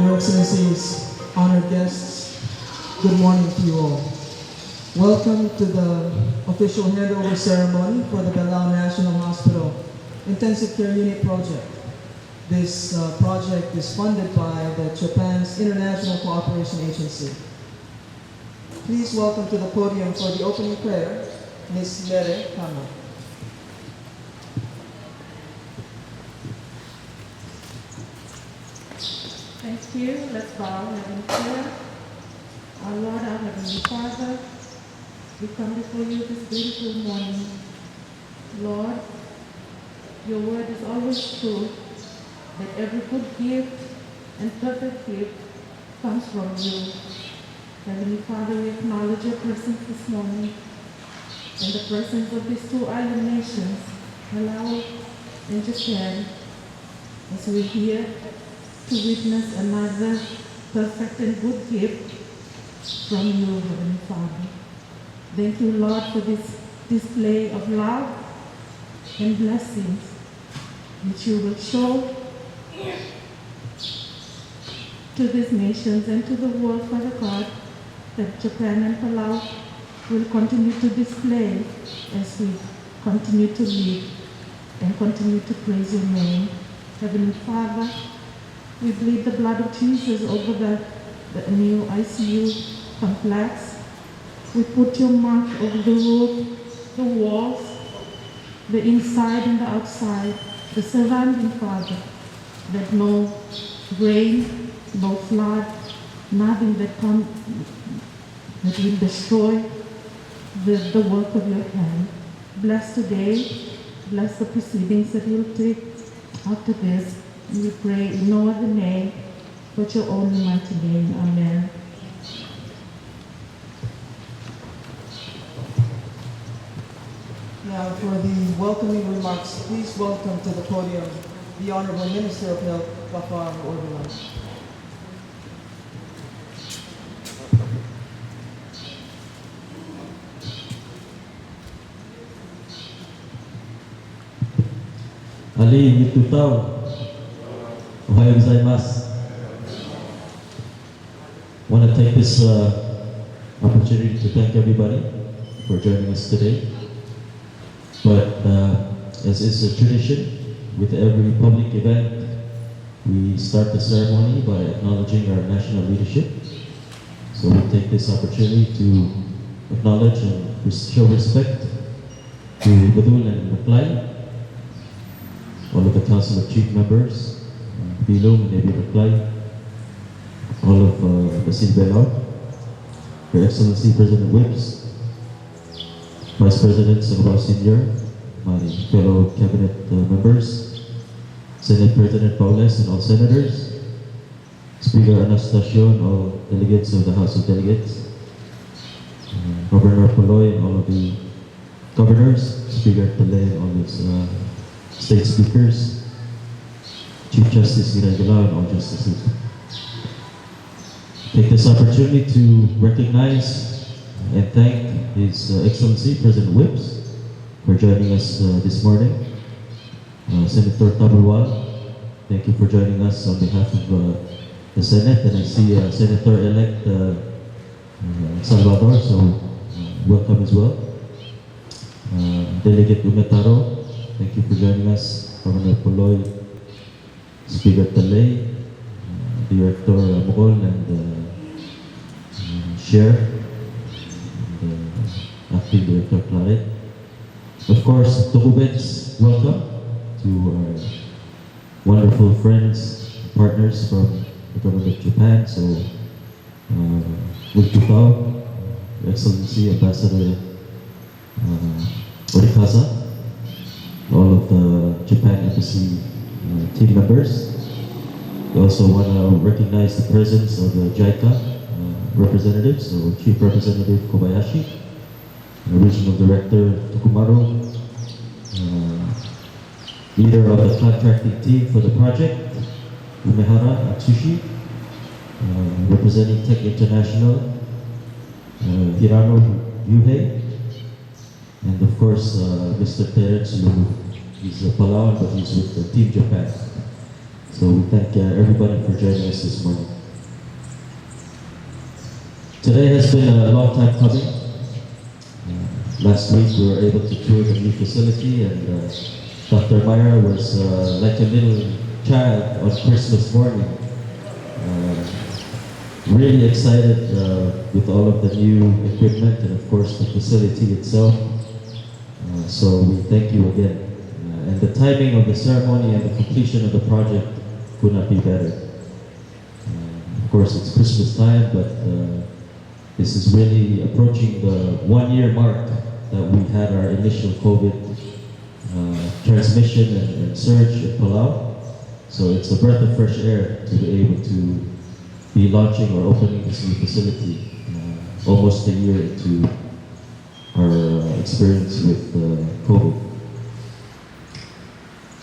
Your Excellencies, honored guests, good morning to you all. Welcome to the official handover ceremony for the Palau National Hospital Intensive Care Unit project. This project is funded by the Japan's International Cooperation Agency. Please welcome to the podium for the opening prayer, Ms. Mere Kama. Thank you. Let's bow in prayer. Our Lord, our Heavenly Father, we come before you this beautiful morning. Lord, your word is always true, that every good gift and perfect gift comes from you. Heavenly Father, we acknowledge your presence this morning and the presence of these two island nations, Palau and Japan, as we're here to witness another perfect and good gift from you, Heavenly Father. Thank you, Lord, for this display of love and blessings which you will show to these nations and to the world, Father God, that Japan and Palau will continue to display as we continue to live and continue to praise your name. Heavenly Father, we bleed the blood of Jesus over the new ICU complex. We put your mark over the roof, the walls, the inside and the outside, the surrounding, Father, that no rain, no flood, nothing that will destroy the work of your hand. Bless today, bless the proceedings that you'll take after this. We pray in no other name but your only mighty name. Amen. Now for the welcoming remarks, please welcome to the podium the Honorable Minister of Health, Gafar Orbalan. Ali Mitutao, Ohayo gozaimasu. I want to take this opportunity to thank everybody for joining us today. But as is a tradition, with every public event, we start the ceremony by acknowledging our national leadership. So we take this opportunity to acknowledge and show respect to Badul and Maklay, all of the Council of Chief Members, Bilum and Ebi Maklay, all of the Sinbelao, Your Excellency President Whips, Vice President Sanubao Senior, my fellow cabinet members, Senate President Paules and all senators, Speaker Anastacion, all delegates of the House of Delegates, Governor Poloy and all of the governors, Speaker Tele and all his state speakers, Chief Justice Ginagalaw and all justices. Take this opportunity to recognize and thank His Excellency President Whips for joining us this morning. Senator Tabarwal, thank you for joining us on behalf of the Senate, and I see Senator-elect Salvador, so welcome as well. Delegate Umetaro, thank you for joining us. Governor Poloy, Speaker Talay, Director Mogol, and Chair, Acting Director Claret. Of course, Tokubets, welcome to our wonderful friends, partners from the government of Japan. So, Wilkutao, Your Excellency Ambassador Orikaza, all of the Japan Embassy team members. We also want to recognize the presence of the JICA representatives, so Chief Representative Kobayashi, Regional Director Tokumaro, leader of the contracting team for the project, Umehara Atsushi, representing Tech International, Hirano Yuhei, and of course Mr. Terence Lu. He's a Palauan, but he's with the Team Japan. So we thank everybody for joining us this morning. Today has been a long time coming. Last week we were able to tour the new facility, and Dr. Myra was like a little child on Christmas morning. Really excited with all of the new equipment and of course the facility itself. So we thank you again. And the timing of the ceremony and the completion of the project could not be better. Of course it's Christmas time, but this is really approaching the 1 year mark that we had our initial COVID transmission and surge at Palau. So it's a breath of fresh air to be able to be launching or opening this new facility almost a year into our experience with COVID.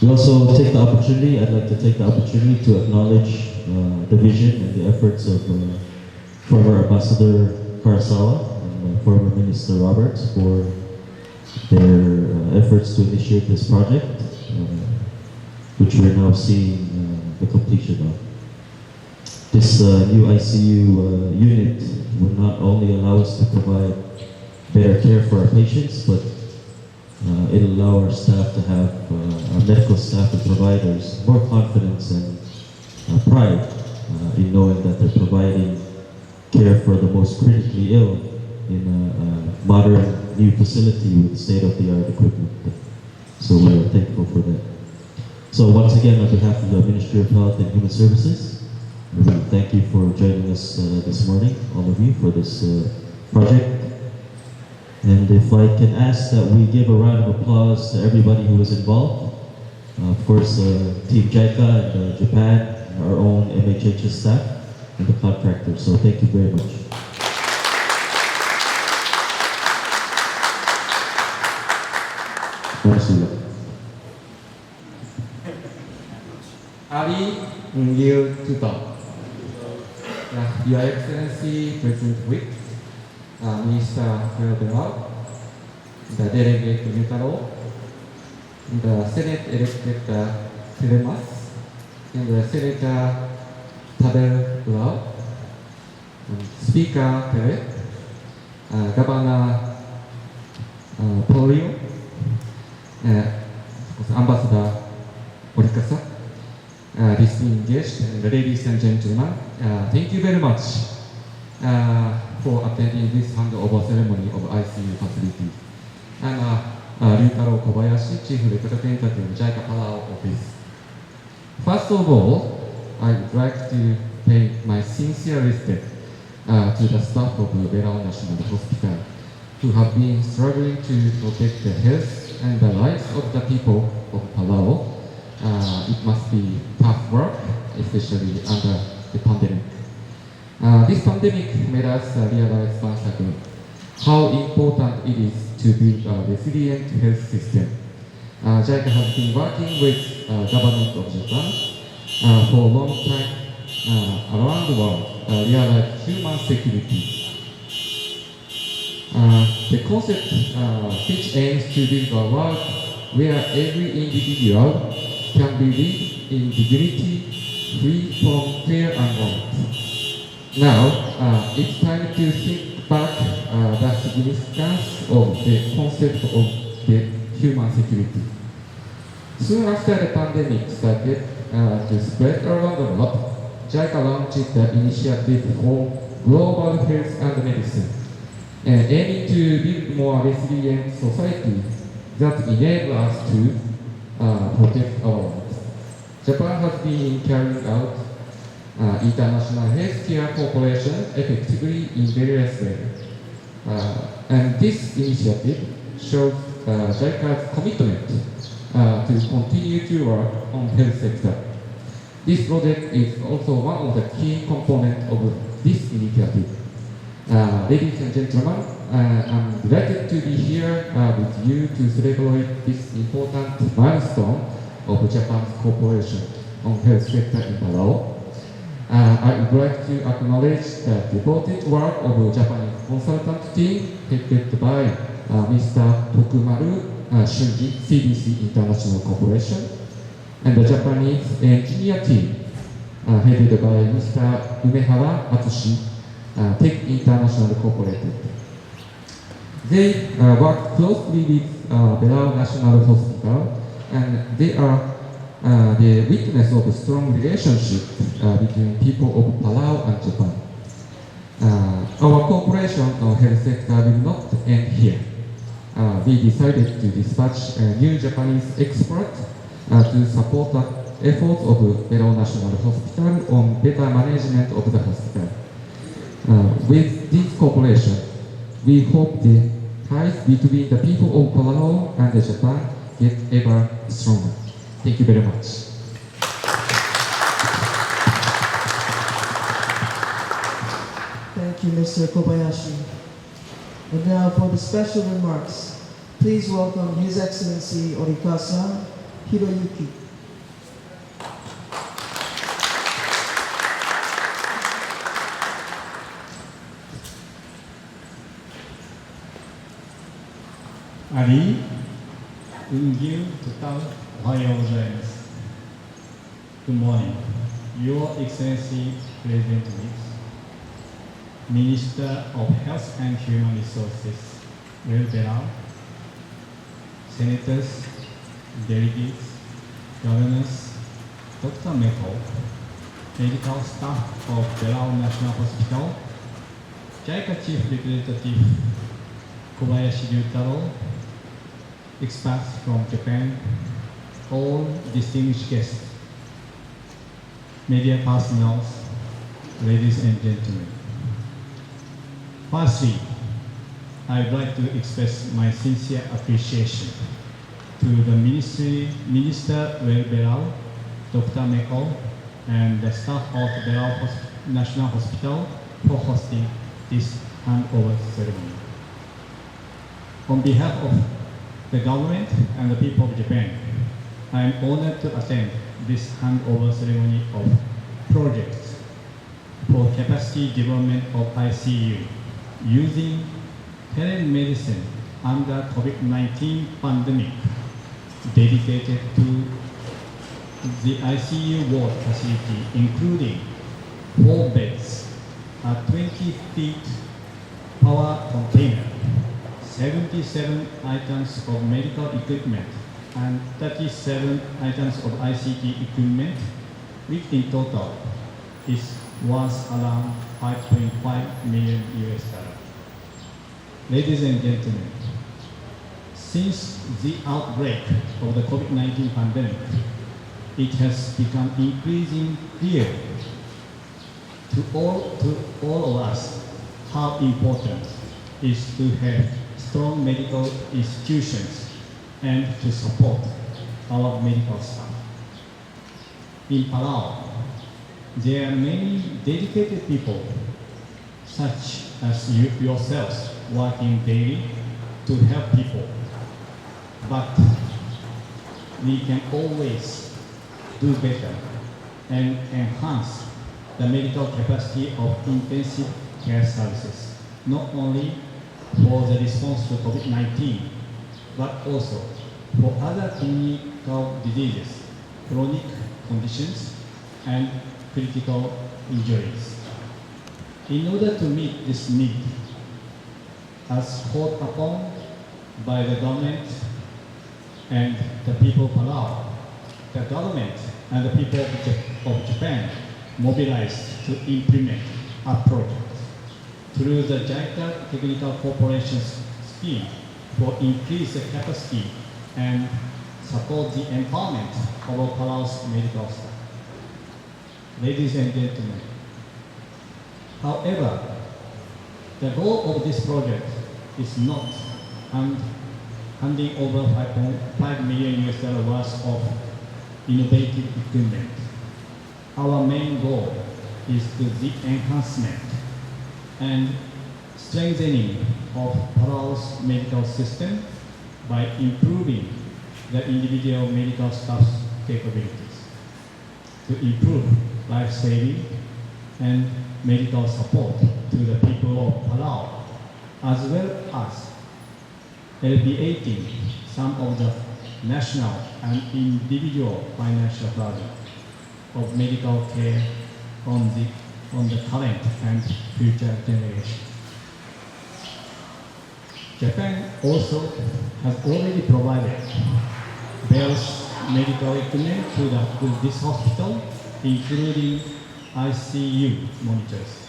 We also take the opportunity, I'd like to take the opportunity to acknowledge the vision and the efforts of former Ambassador Karasawa and former Minister Roberts for their efforts to initiate this project, which we're now seeing the completion of. This new ICU unit will not only allow us to provide better care for our patients, but it'll allow our staff to have, our medical staff and providers, more confidence and pride in knowing that they're providing care for the most critically ill in a modern new facility with state-of-the-art equipment. So we are thankful for that. So once again, on behalf of the Ministry of Health and Human Services, we thank you for joining us this morning, all of you, for this project. And if I can ask that we give a round of applause to everybody who was involved. Of course, Team JICA and Japan, our own MHHS staff, and the contractors. So thank you very much. Ali Ngil Tuto. Your Excellency President Wick, Minister Palau, the Delegate Nutaro, the Senate-elected Telemas, and the Senator Talungab, Speaker Pere, Governor Palau, Ambassador Orikasa, listening guests, and ladies and gentlemen, thank you very much for attending this handover ceremony of ICU facility. I'm Ryutaro Kobayashi, Chief Representative of JICA Palau office. First of all, I would like to pay my sincere respect to the staff of the Palau National Hospital, who have been struggling to protect the health and the lives of the people of Palau. It must be tough work, especially under the pandemic. This pandemic made us realize once again how important it is to build a resilient health system. JICA has been working with government of Japan for a long time around the world, realize human security. The concept which aims to build a world where every individual can be lived in dignity, free from fear and want. Now, it's time to think back the significance of the concept of the human security. Soon after the pandemic started to spread around the world, JICA launched the initiative for global health and medicine, aiming to build more resilient society that enable us to protect our lives. Japan has been carrying out international healthcare cooperation effectively in various ways. And this initiative shows JICA's commitment to continue to work on health sector. This project is also one of the key components of this initiative. Ladies and gentlemen, I'm delighted to be here with you to celebrate this important milestone of Japan's cooperation on health sector in Palau. I would like to acknowledge the devoted work of the Japanese consultant team headed by Mr. Tokumaru Shunji, CDC International Corporation, and the Japanese engineer team, headed by Mr. Umehara Atsushi, Tech International Corporated. They work closely with Palau National Hospital, and they are the witness of a strong relationship between people of Palau and Japan. Our cooperation on health sector will not end here. We decided to dispatch a new Japanese expert to support the efforts of Palau National Hospital on better management of the hospital. With this cooperation, we hope the ties between the people of Palau and Japan get ever stronger. Thank you very much. Thank you, Mr. Kobayashi. And now for the special remarks, please welcome His Excellency Orikasa Hiroyuki. Ali, Ungil, Total, Ohio gozaimasu. Good morning, Your Excellency President Nix, Minister of Health and Human Resources, Will Palau, Senators, Delegates, Governors, Dr. Meko, medical staff of Palau National Hospital, JICA Chief Representative Kobayashi Ryutaro, experts from Japan, all distinguished guests, media personnel, ladies and gentlemen. Firstly, I would like to express my sincere appreciation to the Minister Palau, Dr. Meko, and the staff of Palau National Hospital for hosting this handover ceremony. On behalf of the government and the people of Japan, I am honored to attend this handover ceremony of projects for capacity development of ICU using telemedicine under COVID-19 pandemic dedicated to the ICU ward facility, including 4 beds, a 20 feet power container, 77 items of medical equipment, and 37 items of ICT equipment, which in total is worth around 5.5 million US dollars. Ladies and gentlemen, since the outbreak of the COVID-19 pandemic, it has become increasingly clear to all of us how important it is to have strong medical institutions and to support our medical staff. In Palau, there are many dedicated people, such as yourselves, working daily to help people. But we can always do better and enhance the medical capacity of intensive care services, not only for the response to COVID-19, but also for other clinical diseases, chronic conditions, and critical injuries. In order to meet this need, as called upon by the government and the people of Palau, the government and the people of Japan mobilized to implement a project through the JICA Technical Cooperation Scheme for increase the capacity and support the empowerment of our Palau's medical staff. Ladies and gentlemen, however, the goal of this project is not handing over 5 million US dollar worth of innovative equipment. Our main goal is the enhancement and strengthening of Palau's medical system by improving the individual medical staff's capabilities to improve life-saving and medical support to the people of Palau, as well as alleviating some of the national and individual financial burden of medical care on the current and future generation. Japan also has already provided various medical equipment to this hospital, including ICU monitors,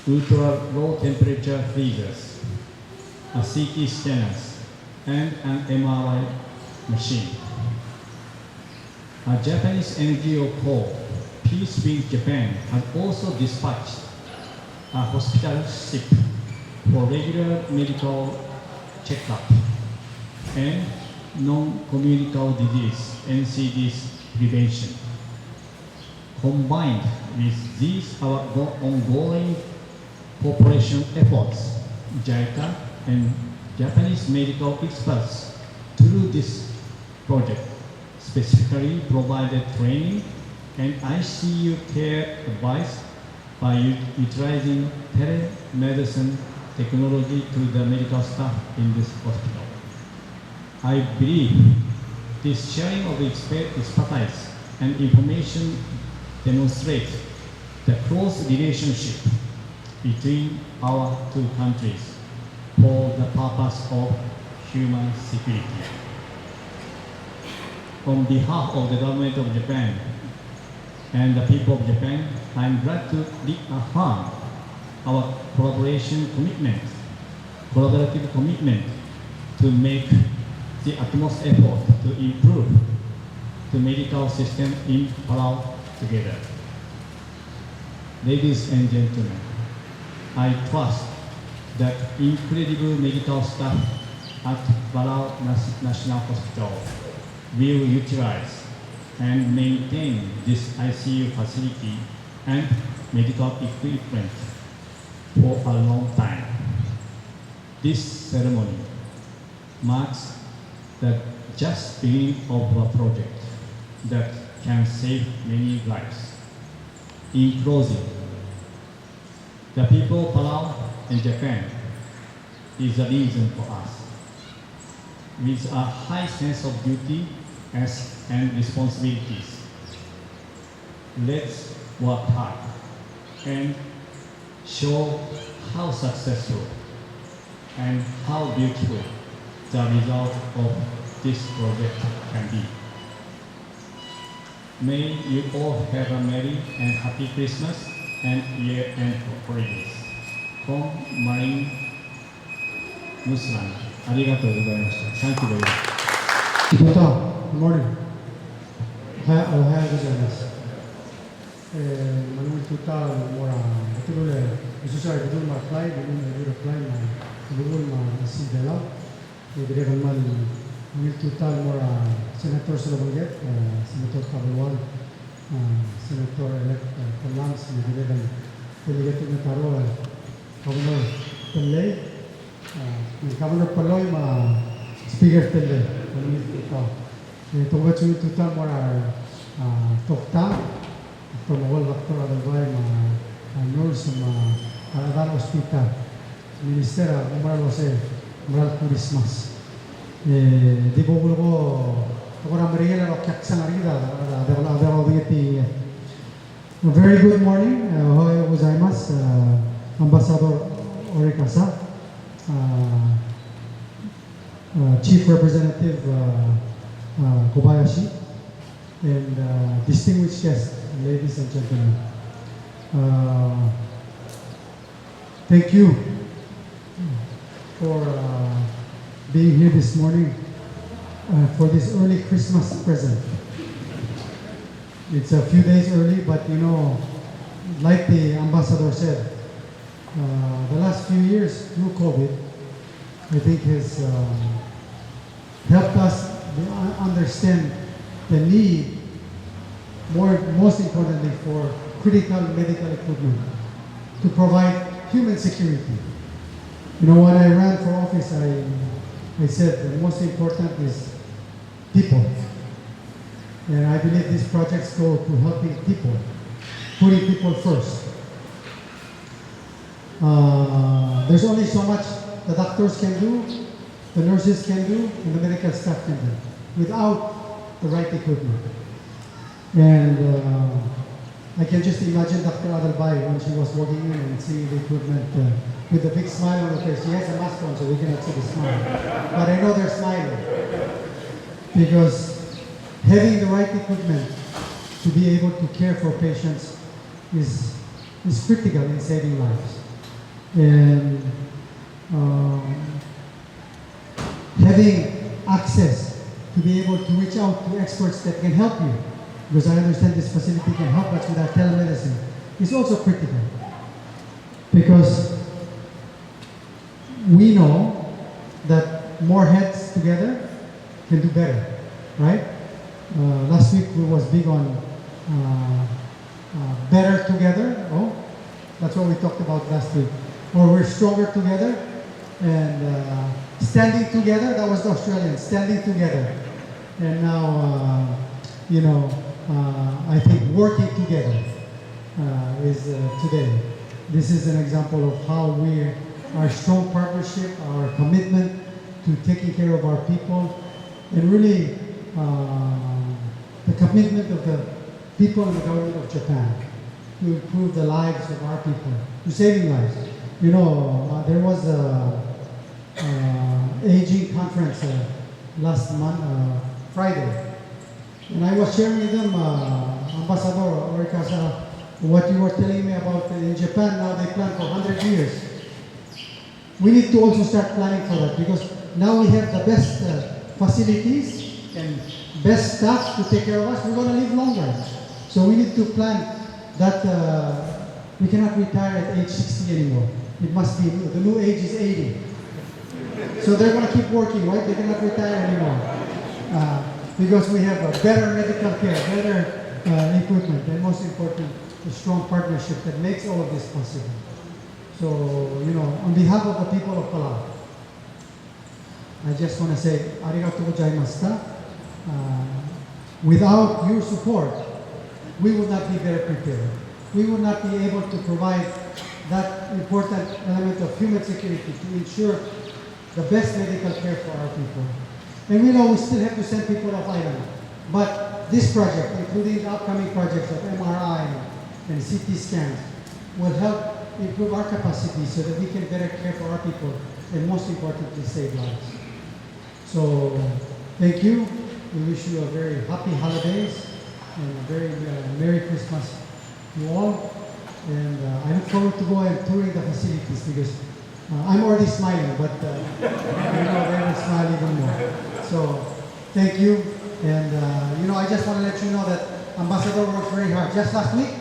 ultra low temperature freezers, a CT scanners, and an MRI machine. A Japanese NGO called Peace with Japan has also dispatched a hospital ship for regular medical checkup and non-communicable disease (NCDs) prevention. Combined with these our ongoing cooperation efforts, JICA and Japanese medical experts through this project specifically provided training and ICU care advice by utilizing telemedicine technology to the medical staff in this hospital. I believe this sharing of expertise and information demonstrates the close relationship between our two countries for the purpose of human security. On behalf of the government of Japan and the people of Japan, I am glad to reaffirm our collaborative commitment to make the utmost effort to improve the medical system in Palau together. Ladies and gentlemen, I trust that incredible medical staff at Palau National Hospital will utilize and maintain this ICU facility and medical equipment for a long time. This ceremony marks the just beginning of a project that can save many lives. In closing, the people of Palau and Japan is the reason for us. With a high sense of duty and responsibilities, let's work hard and show how successful and how beautiful the result of this project can be. May you all have a merry and happy Christmas and year-end holidays. From Marine Muslim. ありがとうございました。Thank you very much. Good morning. おはようございます。Manuel total mora betul sesuai betul apply betul apply betul isi dalam jadi kan Manuel total mora senator Salomon senator Palau senator elect Talungab jadi kan delegate Nataro Governor Palau Governor Palau speaker Palau Manuel total tunggu total mora Tokta Pemawal Dr. Adalbay nurse Aladal Hospital Minister Umaral Jose Umaral Christmas di bawah ko orang mereka lo kyak sangarida ada begini very good morning ohayo gozaimasu Ambassador Orikasa Chief Representative Kobayashi and distinguished guests, ladies and gentlemen. Thank you for being here this morning for this early Christmas present. It's a few days early, but you know, like the ambassador said, the last few years through COVID, I think has helped us understand the need, most importantly, for critical medical equipment to provide human security. You know, when I ran for office, I said the most important is people. And I believe these projects go to helping people, putting people first. There's only so much the doctors can do, the nurses can do, and the medical staff can do. without the right equipment. And I can just imagine Dr. Adalbay when she was walking in and seeing the equipment with a big smile on her face. She has a mask on, so we cannot see the smile. But I know they're smiling because having the right equipment to be able to care for patients is critical in saving lives. And having access to be able to reach out to experts that can help you, because I understand this facility can help us with our telemedicine, is also critical. Because we know that more heads together can do better, right? Last week we was big on better together. Oh, that's what we talked about last week. Or we're stronger together, and standing together. That was the Australian, standing together. And now, I think working together is today. This is an example of how our strong partnership, our commitment to taking care of our people, and really the commitment of the people and the government of Japan to improve the lives of our people, to saving lives. There was a aging conference last month, Friday, and I was sharing with them, Ambassador Orikasa, what you were telling me about in Japan. Now they plan for 100 years. We need to also start planning for that, because now we have the best facilities and best staff to take care of us. We're going to live longer. So we need to plan that we cannot retire at age 60 anymore. It must be, the new age is 80. So they're going to keep working, right? They cannot retire anymore. Because we have a better medical care, better equipment, and most important, a strong partnership that makes all of this possible. So, on behalf of the people of Palau, I just want to say, arigatou gozaimashita. Without your support, we would not be better prepared. We would not be able to provide that important element of human security to ensure the best medical care for our people. And we know we still have to send people off island. But this project, including the upcoming projects of MRI and CT scans, will help improve our capacity so that we can better care for our people and, most importantly, save lives. So, thank you. We wish you a very happy holidays and a very Merry Christmas to all. And I look forward to go and touring the facilities, because I'm already smiling, but they will smile even more. So, thank you. And I just want to let you know that Ambassador worked very hard. Just last week,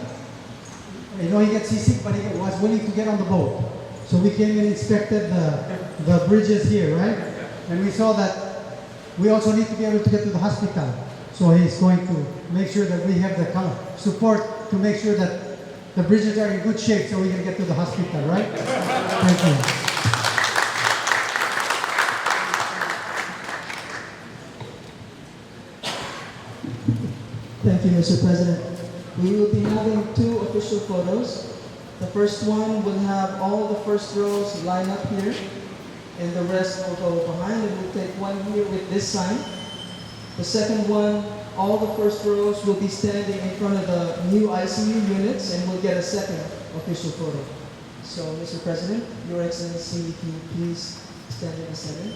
he gets seasick, but he was willing to get on the boat. So we came and inspected the bridges here, right? And we saw that we also need to be able to get to the hospital. So he's going to make sure that we have the support to make sure that the bridges are in good shape so we can get to the hospital, right? Thank you. Thank you, Mr. President. We will be having two official photos. The first one will have all the first rows line up here, and the rest will go behind, and we'll take one here with this sign. The second one, all the first rows will be standing in front of the new ICU units, and we'll get a second official photo. So, Mr. President, Your Excellency, if you please stand in the center.